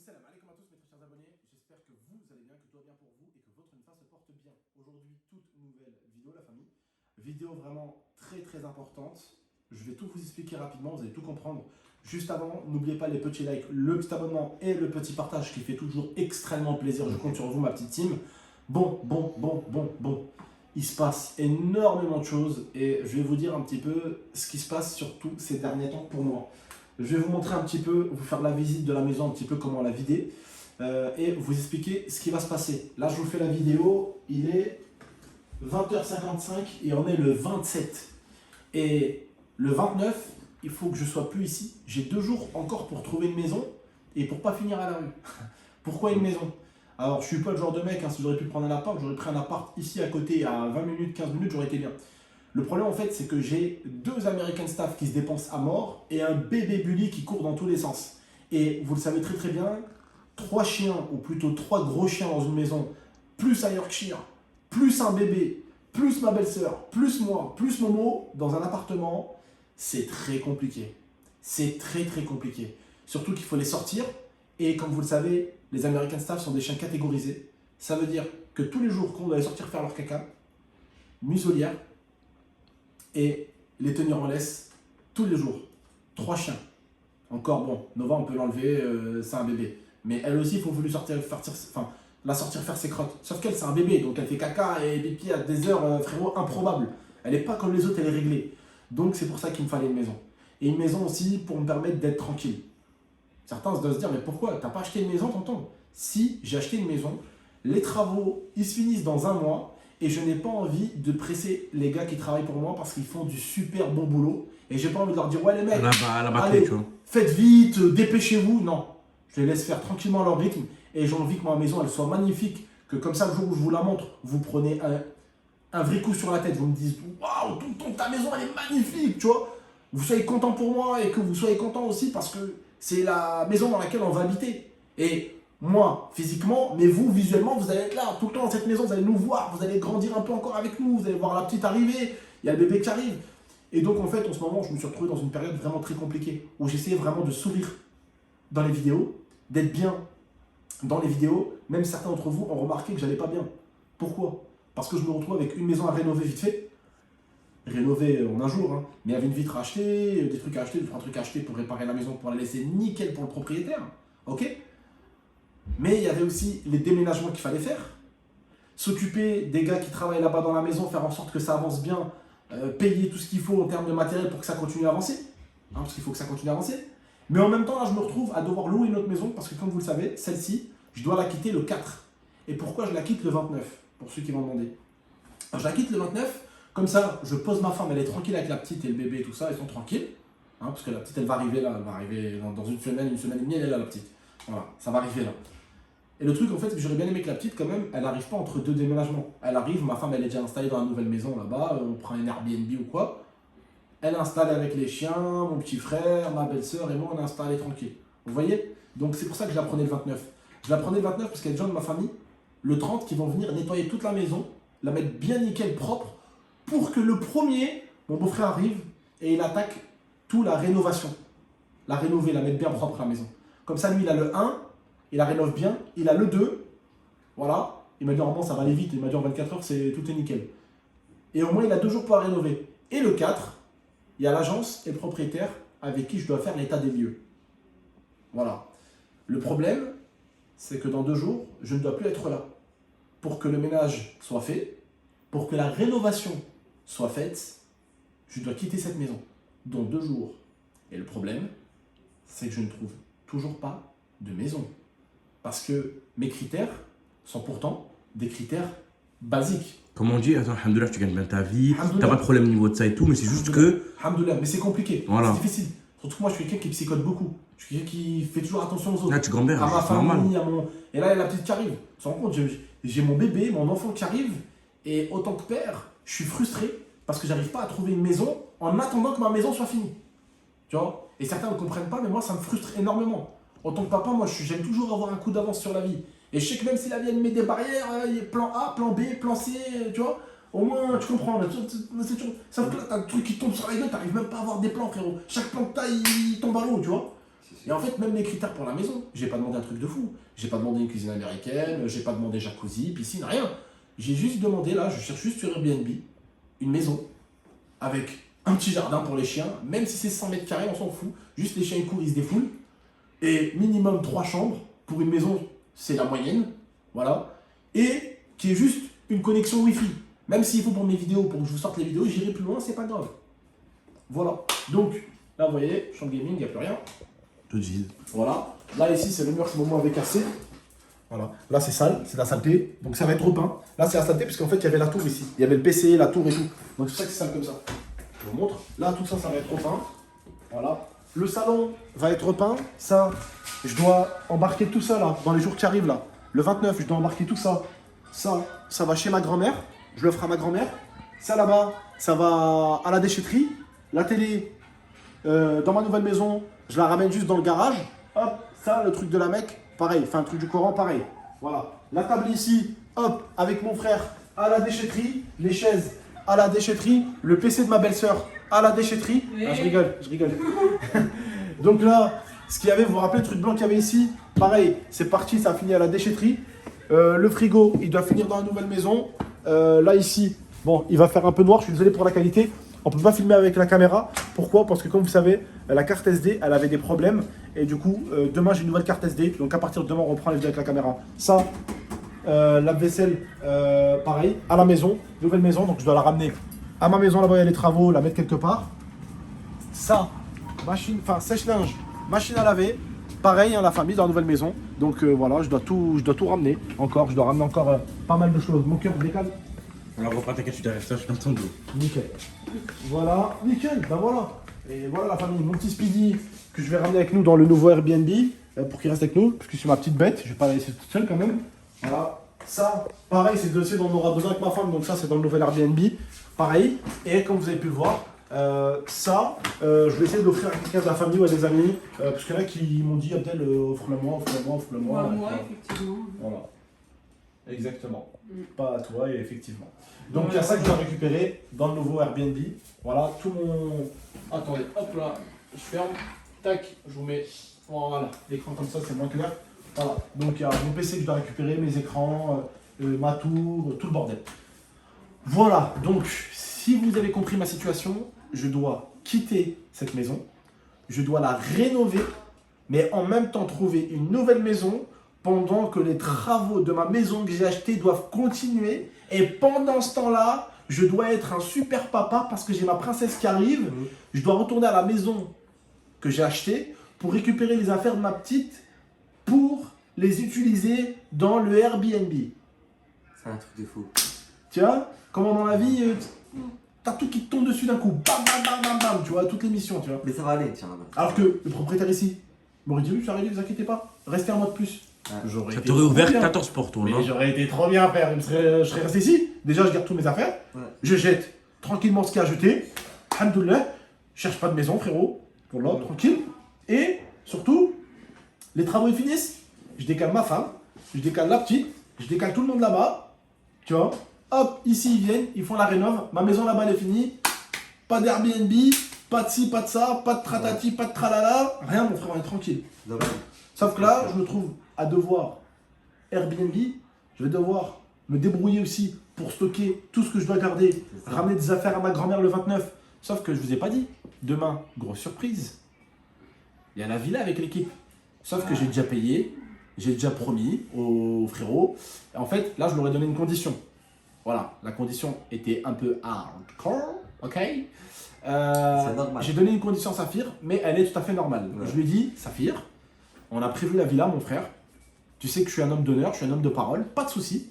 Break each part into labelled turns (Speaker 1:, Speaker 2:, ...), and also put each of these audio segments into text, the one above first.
Speaker 1: Salam alaikum à tous mes très chers abonnés, j'espère que vous allez bien, que tout va bien pour vous et que votre UNIFA se porte bien. Aujourd'hui, toute nouvelle vidéo la famille, vidéo vraiment très importante, je vais tout vous expliquer rapidement, vous allez tout comprendre. Juste avant, n'oubliez pas les petits likes, le petit abonnement et le petit partage qui fait toujours extrêmement plaisir, je compte sur vous ma petite team. Bon, il se passe énormément de choses et je vais vous dire un petit peu ce qui se passe surtout ces derniers temps pour moi. Je vais vous montrer un petit peu, vous faire la visite de la maison, un petit peu comment on l'a vidée et vous expliquer ce qui va se passer. Là, je vous fais la vidéo, il est 20h55 et on est le 27. Et le 29, il faut que je sois plus ici. J'ai 2 jours encore pour trouver une maison et pour pas finir à la rue. Pourquoi une maison? Alors, je suis pas le genre de mec, hein, si j'aurais pu prendre un appart, j'aurais pris un appart ici à côté à 20 minutes, 15 minutes, j'aurais été bien. Le problème en fait, c'est que j'ai 2 American Staff qui se dépensent à mort et un bébé bully qui court dans tous les sens. Et vous le savez très bien, 3 chiens, ou plutôt 3 gros chiens dans une maison, plus un Yorkshire, plus un bébé, plus ma belle-sœur, plus moi, plus Momo, dans un appartement, c'est très compliqué. C'est très compliqué. Surtout qu'il faut les sortir. Et comme vous le savez, les American Staff sont des chiens catégorisés. Ça veut dire que tous les jours qu'on doit les sortir faire leur caca, muselière, et les tenir en laisse tous les jours. 3 chiens. Encore bon, Nova on peut l'enlever, c'est un bébé. Mais elle aussi, il faut la sortir faire ses crottes. Sauf qu'elle, c'est un bébé, donc elle fait caca et pipi à des heures, frérot, improbables. Elle n'est pas comme les autres, elle est réglée. Donc c'est pour ça qu'il me fallait une maison. Et une maison aussi pour me permettre d'être tranquille. Certains doivent se dire, mais pourquoi? T'as pas acheté une maison, tonton? Si, j'ai acheté une maison. Les travaux, ils se finissent dans 1 mois. Et je n'ai pas envie de presser les gars qui travaillent pour moi parce qu'ils font du super bon boulot. Et j'ai pas envie de leur dire, ouais les mecs, allez, faites vite, dépêchez-vous. Non, je les laisse faire tranquillement leur rythme. Et j'ai envie que ma maison, elle soit magnifique. Que comme ça, le jour où je vous la montre, vous prenez un vrai coup sur la tête. Vous me dites, waouh, tonton, ta maison, elle est magnifique, tu vois. Vous soyez content pour moi et que vous soyez content aussi parce que c'est la maison dans laquelle on va habiter. Et moi, physiquement, mais vous, visuellement, vous allez être là, tout le temps dans cette maison, vous allez nous voir, vous allez grandir un peu encore avec nous, vous allez voir la petite arriver, il y a le bébé qui arrive. Et donc, en fait, en ce moment, je me suis retrouvé dans une période vraiment très compliquée, où j'essayais vraiment de sourire dans les vidéos, d'être bien dans les vidéos. Même certains d'entre vous ont remarqué que j'allais pas bien. Pourquoi? Parce que je me retrouve avec une maison à rénover vite fait, rénover en un jour, hein, mais avec une vitre à acheter, des trucs à acheter, 2-3 trucs à acheter pour réparer la maison, pour la laisser nickel pour le propriétaire, ok? Mais il y avait aussi les déménagements qu'il fallait faire, s'occuper des gars qui travaillent là-bas dans la maison, faire en sorte que ça avance bien, payer tout ce qu'il faut en termes de matériel pour que ça continue à avancer, hein, parce qu'il faut que ça continue à avancer. Mais en même temps, là, je me retrouve à devoir louer une autre maison, parce que comme vous le savez, celle-ci, je dois la quitter le 4. Et pourquoi je la quitte le 29? Pour ceux qui m'ont demandé. Alors, je la quitte le 29, comme ça, je pose ma femme, elle est tranquille avec la petite et le bébé et tout ça, ils sont tranquilles, hein, parce que la petite, elle va arriver là, elle va arriver dans une semaine et demie, elle est là, la petite. Voilà, ça va arriver là. Et le truc, en fait, c'est que j'aurais bien aimé que la petite, quand même, elle n'arrive pas entre 2 déménagements. Elle arrive, ma femme, elle est déjà installée dans la nouvelle maison là-bas, on prend un Airbnb ou quoi. Elle est installée avec les chiens, mon petit frère, ma belle-sœur et moi, on est installés tranquille. Vous voyez? Donc c'est pour ça que je la prenais le 29. Je la prenais le 29 parce qu'il y a des gens de ma famille, le 30, qui vont venir nettoyer toute la maison, la mettre bien nickel, propre, pour que le premier, mon beau-frère arrive et il attaque tout la rénovation. La rénover, la mettre bien propre la maison. Comme ça, lui, il a le 1, il la rénove bien, il a le 2, voilà, il m'a dit normalement ça va aller vite, il m'a dit en 24 heures, tout est nickel. Et au moins, il a 2 jours pour la rénover. Et le 4, il y a l'agence et le propriétaire avec qui je dois faire l'état des lieux. Voilà. Le problème, c'est que dans 2 jours, je ne dois plus être là. Pour que le ménage soit fait, pour que la rénovation soit faite, je dois quitter cette maison dans 2 jours. Et le problème, c'est que je ne trouve toujours pas de maison. Parce que mes critères sont pourtant des critères basiques.
Speaker 2: Comme on dit, attends, alhamdoulilah, tu gagnes bien ta vie, t'as pas de problème au niveau de ça et tout, mais c'est juste que...
Speaker 1: Alhamdoulilah, mais c'est compliqué,
Speaker 2: voilà.
Speaker 1: C'est difficile. Surtout que moi, je suis quelqu'un qui psychote beaucoup. Je suis quelqu'un qui fait toujours attention aux autres.
Speaker 2: Là, tu gambères,
Speaker 1: à ma famille,
Speaker 2: normal.
Speaker 1: à mon... Et là, il y a la petite qui arrive. Tu te rends compte, j'ai mon bébé, mon enfant qui arrive, et autant que père, je suis frustré parce que j'arrive pas à trouver une maison en attendant que ma maison soit finie. Tu vois? Et certains ne comprennent pas, mais moi, ça me frustre énormément. En tant que papa, moi, j'aime toujours avoir un coup d'avance sur la vie. Et je sais que même si la vie, elle met des barrières, il y a plan A, plan B, plan C, tu vois, au moins, tu comprends. Sauf que là, t'as un truc qui tombe sur la gueule, t'arrives même pas à avoir des plans, frérot. Chaque plan que t'as, il tombe à l'eau, tu vois. Et en fait, même les critères pour la maison, j'ai pas demandé un truc de fou. J'ai pas demandé une cuisine américaine, j'ai pas demandé jacuzzi, piscine, rien. J'ai juste demandé, là, je cherche juste sur Airbnb, une maison avec un petit jardin pour les chiens, même si c'est 100 mètres carrés, on s'en fout. Juste les chiens, ils courent, ils se défoulent. Et minimum 3 chambres. Pour une maison, c'est la moyenne. Voilà. Et qui est juste une connexion Wi-Fi. Même s'il faut pour mes vidéos, pour que je vous sorte les vidéos, j'irai plus loin, c'est pas grave. Voilà. Donc, là, vous voyez, chambre gaming, il n'y a plus rien.
Speaker 2: Tout vide.
Speaker 1: Voilà. Là, ici, c'est le mur que mon avait cassé. Voilà. Là, c'est sale, c'est de la saleté. Donc, ça va être repeint. Là, c'est la saleté, parce qu'en fait, il y avait la tour ici. Il y avait le PC, la tour et tout. Donc, c'est pour ça que c'est sale comme ça. Je vous montre. Là, tout ça, ça va être repeint. Voilà. Le salon va être repeint. Ça, je dois embarquer tout ça, là, dans les jours qui arrivent, là. Le 29, je dois embarquer tout ça. Ça va chez ma grand-mère. Je le ferai à ma grand-mère. Ça, là-bas, ça va à la déchetterie. La télé, dans ma nouvelle maison, je la ramène juste dans le garage. Hop, ça, le truc de la Mecque, pareil. Enfin, le truc du Coran, pareil. Voilà. La table ici, hop, avec mon frère à la déchetterie. Les chaises à la déchetterie. Le PC de ma belle-sœur à la déchetterie.
Speaker 3: Oui.
Speaker 1: Ah, je rigole. Donc là, ce qu'il y avait, vous vous rappelez le truc blanc qu'il y avait ici? Pareil, c'est parti, ça a fini à la déchetterie. Le frigo, il doit finir dans la nouvelle maison. Là, ici, bon, il va faire un peu noir, je suis désolé pour la qualité. On ne peut pas filmer avec la caméra. Pourquoi? Parce que comme vous savez, la carte SD, elle avait des problèmes. Et du coup, demain, j'ai une nouvelle carte SD. Donc à partir de demain, on reprend les vidéos avec la caméra. Ça, la vaisselle, pareil, à la maison. Nouvelle maison, donc je dois la ramener à ma maison. Là-bas, il y a les travaux, la mettre quelque part. Ça, machine, enfin sèche-linge, machine à laver. Pareil, hein, la famille dans la nouvelle maison. Donc voilà, je dois tout ramener. Encore, je dois ramener encore pas mal de choses. Mon cœur décale.
Speaker 2: Alors, repas, t'inquiète, tu derrière ça, je suis dans ton dos.
Speaker 1: Nickel. Voilà, nickel, ben voilà. Et voilà la famille, mon petit Speedy que je vais ramener avec nous dans le nouveau Airbnb pour qu'il reste avec nous, parce que c'est ma petite bête, je vais pas la laisser toute seule quand même. Voilà, ça, pareil, c'est le dossier dont on aura besoin avec ma femme, donc ça c'est dans le nouvel Airbnb. Pareil, et comme vous avez pu le voir, je vais essayer d'offrir à quelqu'un de la famille ou à des amis, parce qu'il y en a qui m'ont dit Abdel, offre-le-moi, offre-le-moi.
Speaker 3: Moi, effectivement.
Speaker 1: Voilà. Exactement. Pas à toi, et effectivement. Donc il y a ça que je dois récupérer dans le nouveau Airbnb. Voilà, tout mon... Attendez, hop là, je ferme. Tac, je vous mets... Voilà, l'écran comme ça, c'est moins clair. Voilà, donc il y a mon PC que je dois récupérer, mes écrans, ma tour, tout le bordel. Voilà, donc si vous avez compris ma situation, je dois quitter cette maison. Je dois la rénover, mais en même temps trouver une nouvelle maison pendant que les travaux de ma maison que j'ai achetée doivent continuer. Et pendant ce temps-là, je dois être un super papa parce que j'ai ma princesse qui arrive. Je dois retourner à la maison que j'ai achetée pour récupérer les affaires de ma petite pour les utiliser dans le Airbnb.
Speaker 4: C'est un truc de fou.
Speaker 1: Tu vois, comment dans la vie, t'as tout qui te tombe dessus d'un coup. Bam, bam, bam, bam, bam, tu vois, toutes les missions, tu vois.
Speaker 4: Mais ça va aller, tiens.
Speaker 1: Alors que le propriétaire ici m'aurait dit oui, je suis arrivé, vous inquiétez pas, restez un mois de plus.
Speaker 4: Ouais.
Speaker 2: Ça t'aurait ouvert 14 portes, toi, là.
Speaker 1: Mais j'aurais été trop bien, frère. Je serais resté ici. Déjà, je garde toutes mes affaires.
Speaker 4: Ouais.
Speaker 1: Je jette tranquillement ce qu'il y a à jeter. Alhamdoulilah. Je cherche pas de maison, frérot. Pour là, tranquille. Et surtout, les travaux ils finissent. Je décale ma femme. Je décale la petite. Je décale tout le monde là-bas. Tu vois. Hop, ici ils viennent. Ils font la rénov. Ma maison là-bas elle est finie. Pas d'Airbnb. Pas de ci, pas de ça. Pas de tratati, pas de tralala. Rien, mon frère, on est tranquille.
Speaker 4: Donc,
Speaker 1: Sauf que là, je me trouve à devoir Airbnb, je vais devoir me débrouiller aussi pour stocker tout ce que je dois garder, ramener des affaires à ma grand-mère le 29. Sauf que je vous ai pas dit, demain, grosse surprise, il y a la villa avec l'équipe. Sauf que j'ai déjà payé, j'ai déjà promis au frérot. Et en fait, là, je leur ai donné une condition. Voilà, la condition était un peu hardcore, ok.
Speaker 4: c'est normal.
Speaker 1: J'ai donné une condition à Saphir, mais elle est tout à fait normale.
Speaker 4: Ouais.
Speaker 1: Je lui ai dit, Saphir, on a prévu la villa, mon frère. Tu sais que je suis un homme d'honneur, je suis un homme de parole, pas de souci.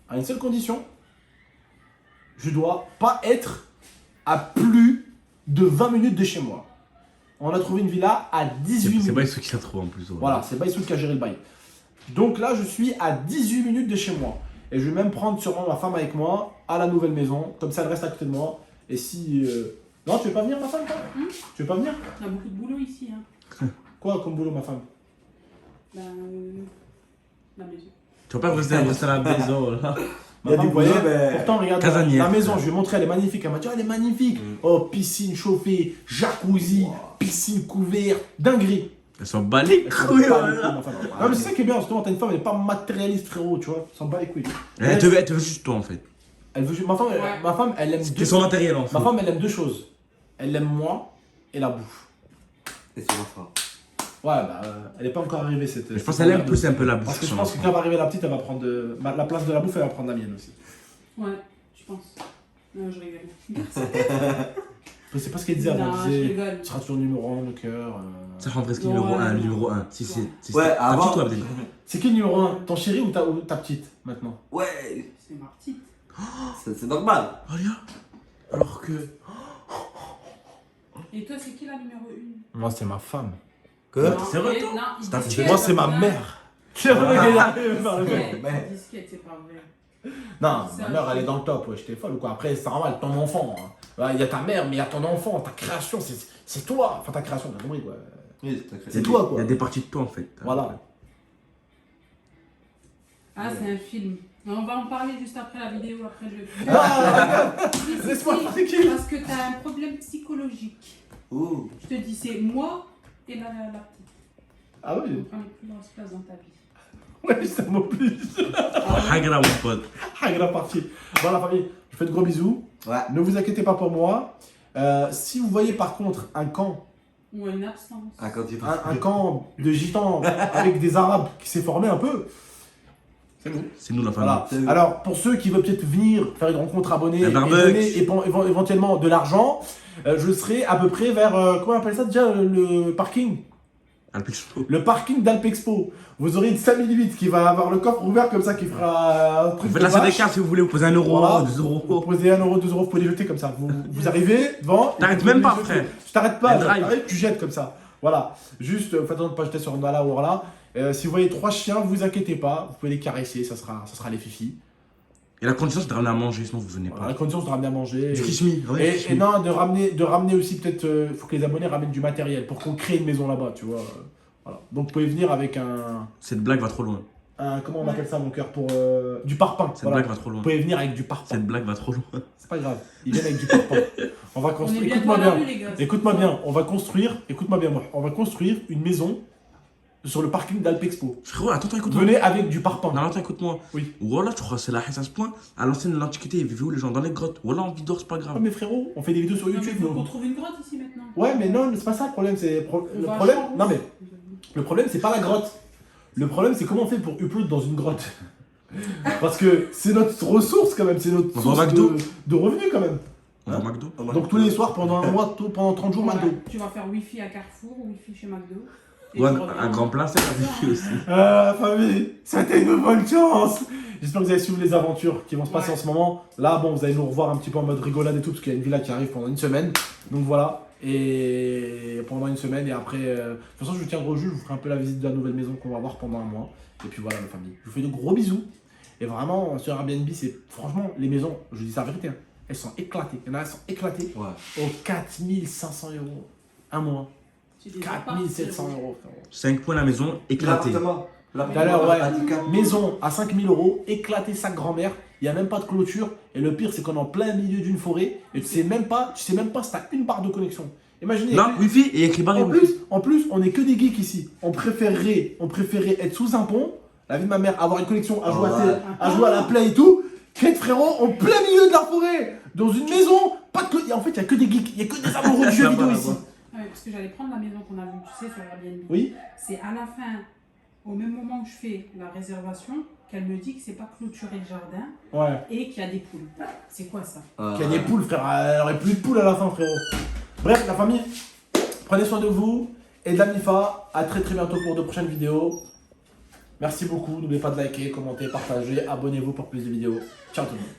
Speaker 1: À une seule condition, je dois pas être à plus de 20 minutes de chez moi. On a trouvé une villa à 18 minutes.
Speaker 2: C'est pas ceux qui l'a trouvé en plus. Ouais.
Speaker 1: Voilà, c'est Baïsoul qui a géré le bail. Donc là, je suis à 18 minutes de chez moi. Et je vais même prendre sûrement ma femme avec moi à la nouvelle maison. Comme ça, elle reste à côté de moi. Et si... Non, tu veux pas venir, ma femme, toi Tu veux pas venir?
Speaker 3: On a beaucoup de boulot ici. Hein.
Speaker 1: Quoi comme boulot, ma femme?
Speaker 3: Ben, la maison.
Speaker 2: Tu vas pas rester à la maison, là.
Speaker 1: Ma femme,
Speaker 4: du
Speaker 1: vous voyez,
Speaker 4: boulot, mais-
Speaker 1: pourtant, regarde,
Speaker 2: Casanière.
Speaker 1: la maison, je lui ai montré, elle est magnifique. Elle m'a dit, oh, elle est magnifique. Oh, piscine chauffée, jacuzzi, piscine couverte, dinguerie.
Speaker 2: Elle s'en bat les
Speaker 1: Elle s'en
Speaker 2: couilles,
Speaker 1: bat les
Speaker 2: voilà.
Speaker 1: couilles, ma femme. Non, mais c'est ça qui est bien, justement, t'as une femme, elle est pas matérialiste, frérot, tu vois. Elle s'en bat les couilles.
Speaker 2: Elle te veut juste toi en fait.
Speaker 1: Elle veut, ma femme, elle aime
Speaker 2: C'était son matériel en fait.
Speaker 1: Ma femme, elle aime deux choses. Elle aime moi et la bouffe.
Speaker 4: Et c'est l'enfant.
Speaker 1: Ouais, bah, elle est pas encore arrivée cette.
Speaker 2: Je pense qu'elle aime pousser un peu la bouffe.
Speaker 1: Parce que je
Speaker 2: sur
Speaker 1: pense que
Speaker 2: l'enfant.
Speaker 1: quand va arriver la petite, elle va prendre la place de la bouffe, elle va prendre la mienne aussi.
Speaker 3: Ouais, je pense. Non, je rigole.
Speaker 1: C'est pas ce qu'elle disait avant.
Speaker 3: Non,
Speaker 1: Elle
Speaker 3: je
Speaker 1: disait,
Speaker 3: rigole.
Speaker 1: tu seras toujours numéro 1 de cœur.
Speaker 2: Ça rend presque
Speaker 3: Ouais,
Speaker 2: numéro 1,
Speaker 3: non.
Speaker 2: numéro 1. Si, si.
Speaker 4: Ouais,
Speaker 2: Ta
Speaker 4: avant.
Speaker 2: petite ou Abdel?
Speaker 1: C'est qui le numéro 1? Ton chéri ou ta petite maintenant?
Speaker 4: Ouais,
Speaker 3: C'est ma petite.
Speaker 4: c'est normal.
Speaker 2: Regarde.
Speaker 1: Alors que.
Speaker 3: Et toi, c'est qui la numéro 1?
Speaker 1: Moi, c'est ma femme.
Speaker 2: C'est vrai, toi?
Speaker 3: C'est
Speaker 2: ta fille.
Speaker 1: Moi, c'est ma mère. C'est vrai qu'elle arrive par le fait.
Speaker 3: Ouais, disquette, c'est pas vrai.
Speaker 1: Non,
Speaker 3: Ça,
Speaker 1: ma mère, elle
Speaker 3: je-
Speaker 1: est dans le top, ouais, j'étais folle ou quoi. Après, c'est normal, ton enfant. Hein. Ouais, il y a ta mère, mais il y a ton enfant, ta création, c'est toi. Enfin, ta création, t'as compris, quoi.
Speaker 4: Oui,
Speaker 1: C'est toi, quoi.
Speaker 2: Il y a des parties de toi en fait.
Speaker 1: Voilà.
Speaker 3: Ah, c'est un film. Mais on va en parler juste après la vidéo, après le.
Speaker 1: Ah,
Speaker 3: Si, si,
Speaker 1: laisse-moi
Speaker 3: si,
Speaker 1: tranquille.
Speaker 3: Parce que t'as un problème psychologique.
Speaker 4: Ouh.
Speaker 3: Je te dis, c'est moi et la petite.
Speaker 1: Ah
Speaker 3: On
Speaker 1: oui.
Speaker 3: prend les plus grosses places dans ta vie.
Speaker 1: Ouais, ça m'oblige.
Speaker 2: Hagra mon pote.
Speaker 1: Ah, grave partie. Bon, la famille, je vous fais de gros bisous.
Speaker 4: Ouais.
Speaker 1: Ne vous inquiétez pas pour moi. Si vous voyez par contre un camp,
Speaker 3: Ou une absence.
Speaker 4: Ah, quand tu
Speaker 1: un camp de gitans avec des arabes qui s'est formé un peu, c'est nous.
Speaker 2: C'est nous la famille.
Speaker 1: Voilà.
Speaker 4: C'est nous.
Speaker 1: Alors, pour ceux qui veulent peut-être venir faire une rencontre abonnée
Speaker 2: Un
Speaker 1: et
Speaker 2: barbecue.
Speaker 1: donner éventuellement de l'argent, je serai à peu près vers, comment on appelle ça déjà, le parking.
Speaker 2: Alpexpo.
Speaker 1: Le parking d'Alpexpo. Vous aurez une 5008 qui va avoir le coffre ouvert comme ça, qui fera un truc
Speaker 2: Vous faites
Speaker 1: de
Speaker 2: la salle des
Speaker 1: vache.
Speaker 2: cartes si vous voulez, vous posez 1 euro,
Speaker 1: Voilà.
Speaker 2: 2
Speaker 1: Vous
Speaker 2: euros.
Speaker 1: posez 1 euro, 2 euros, vous pouvez les jeter comme ça. Vous arrivez devant. et
Speaker 2: T'arrêtes
Speaker 1: vous pouvez
Speaker 2: même
Speaker 1: les
Speaker 2: pas,
Speaker 1: jeter.
Speaker 2: frère.
Speaker 1: Je t'arrête pas,
Speaker 2: Elle drive.
Speaker 1: t'arrêtes, tu jettes comme ça. Voilà. Juste, faites attention de ne pas jeter sur Ndala ou Orla. Si vous voyez 3 chiens, vous inquiétez pas, vous pouvez les caresser, ça sera les fifis.
Speaker 2: Et la condition c'est de ramener à manger, sinon vous venez
Speaker 1: Voilà,
Speaker 2: pas.
Speaker 1: la condition, c'est de ramener à manger.
Speaker 2: Du kishmi.
Speaker 1: Et non, de ramener aussi peut-être, faut que les abonnés ramènent du matériel pour qu'on crée une maison là-bas, tu vois. Voilà. Donc vous pouvez venir avec
Speaker 2: Cette blague va trop loin.
Speaker 1: comment on appelle ça mon cœur, pour du parpaing.
Speaker 2: Cette
Speaker 1: Voilà.
Speaker 2: blague va trop loin.
Speaker 1: Vous pouvez venir avec du parpaing.
Speaker 2: Cette blague va trop loin.
Speaker 1: C'est pas grave, ils viennent avec du parpaing. On va
Speaker 3: On est
Speaker 1: construire.
Speaker 3: bientôt
Speaker 1: Écoute-moi
Speaker 3: à la
Speaker 1: bien.
Speaker 3: rue, les gars.
Speaker 1: Écoute-moi bien. On va construire. Écoute-moi bien, moi. On va construire une maison sur le parking d'Alpexpo.
Speaker 2: Frérot, attends, écoute-moi.
Speaker 1: Venez avec du parpaing.
Speaker 2: Non, attends, écoute-moi.
Speaker 1: Oui.
Speaker 2: Voilà, tu crois que c'est la haine à ce point. À l'ancienne, l'Antiquité, ils vivaient où les gens? Dans les grottes. Voilà, en vidéo, c'est pas
Speaker 1: Oh,
Speaker 2: grave.
Speaker 1: mais frérot, on fait des vidéos sur
Speaker 3: Non, mais
Speaker 1: YouTube.
Speaker 3: faut
Speaker 1: nous.
Speaker 3: qu'on trouve une grotte ici maintenant.
Speaker 1: Ouais, mais non, c'est pas ça le problème.
Speaker 3: On
Speaker 1: Le
Speaker 3: va à
Speaker 1: problème.
Speaker 3: Champs-Rousse.
Speaker 1: Non mais le problème, c'est pas la grotte. Le problème, c'est comment on fait pour upload dans une grotte. Parce que c'est notre ressource quand même, c'est notre
Speaker 2: On va au
Speaker 1: source
Speaker 2: McDo.
Speaker 1: de revenus quand même.
Speaker 2: On va au McDo.
Speaker 1: Donc tous les soirs pendant un mois, pendant 30 jours,
Speaker 3: Voilà.
Speaker 1: McDo.
Speaker 3: Tu vas faire Wi-Fi à Carrefour, Wi-Fi chez McDo. Et
Speaker 2: Ouais,
Speaker 3: tu reviens.
Speaker 2: un grand plein, c'est la vie aussi.
Speaker 1: Famille, c'était une bonne chance. J'espère que vous allez suivre les aventures qui vont se passer en ce moment. Là, bon, vous allez nous revoir un petit peu en mode rigolade et tout, parce qu'il y a une villa qui arrive pendant une semaine. Donc voilà. Et pendant une semaine, et après, de toute façon, je vous tiendrai au jus, je vous ferai un peu la visite de la nouvelle maison qu'on va voir pendant un mois. Et puis voilà, la famille. Je vous fais de gros bisous. Et vraiment, sur Airbnb, c'est franchement, les maisons, je dis ça la vérité, hein, elles sont éclatées. Il y en a, elles sont éclatées
Speaker 4: Ouais.
Speaker 1: aux 4500 € un mois.
Speaker 3: Tu les
Speaker 1: 4700
Speaker 3: apparts,
Speaker 1: €. frérot.
Speaker 2: 5 points la maison, éclatée.
Speaker 4: L'appartement.
Speaker 1: Tout à l'heure, ouais.
Speaker 4: handicap.
Speaker 1: Maison à 5000 €, éclaté sa grand-mère, il n'y a même pas de clôture. Et le pire, c'est qu'on est en plein milieu d'une forêt et tu sais même pas si tu as une barre de connexion. Imaginez.
Speaker 2: Non, Wi-Fi et écrit barré.
Speaker 1: En plus, on est que des geeks ici. On préférerait être sous un pont, la vie de ma mère, avoir une connexion à jouer, à jouer à la play et tout, qu'être frérot en plein milieu de la forêt, dans une maison, pas de en fait, il n'y a que des geeks, il n'y a que des amoureux de jeux vidéo ici.
Speaker 3: Ouais, parce que j'allais prendre la maison qu'on a vue, tu sais, sur Airbnb.
Speaker 1: Oui.
Speaker 3: C'est à la fin, au même moment où je fais la réservation, qu'elle me dit que c'est pas clôturé le jardin
Speaker 1: Ouais.
Speaker 3: et qu'il y a des poules. C'est quoi ça?
Speaker 1: Qu'il y a des poules, frère. Elle aurait plus de poules à la fin, frérot. Bref, la famille, prenez soin de vous et de la MIFA. À très bientôt pour de prochaines vidéos. Merci beaucoup. N'oubliez pas de liker, commenter, partager. Abonnez-vous pour plus de vidéos. Ciao tout le monde.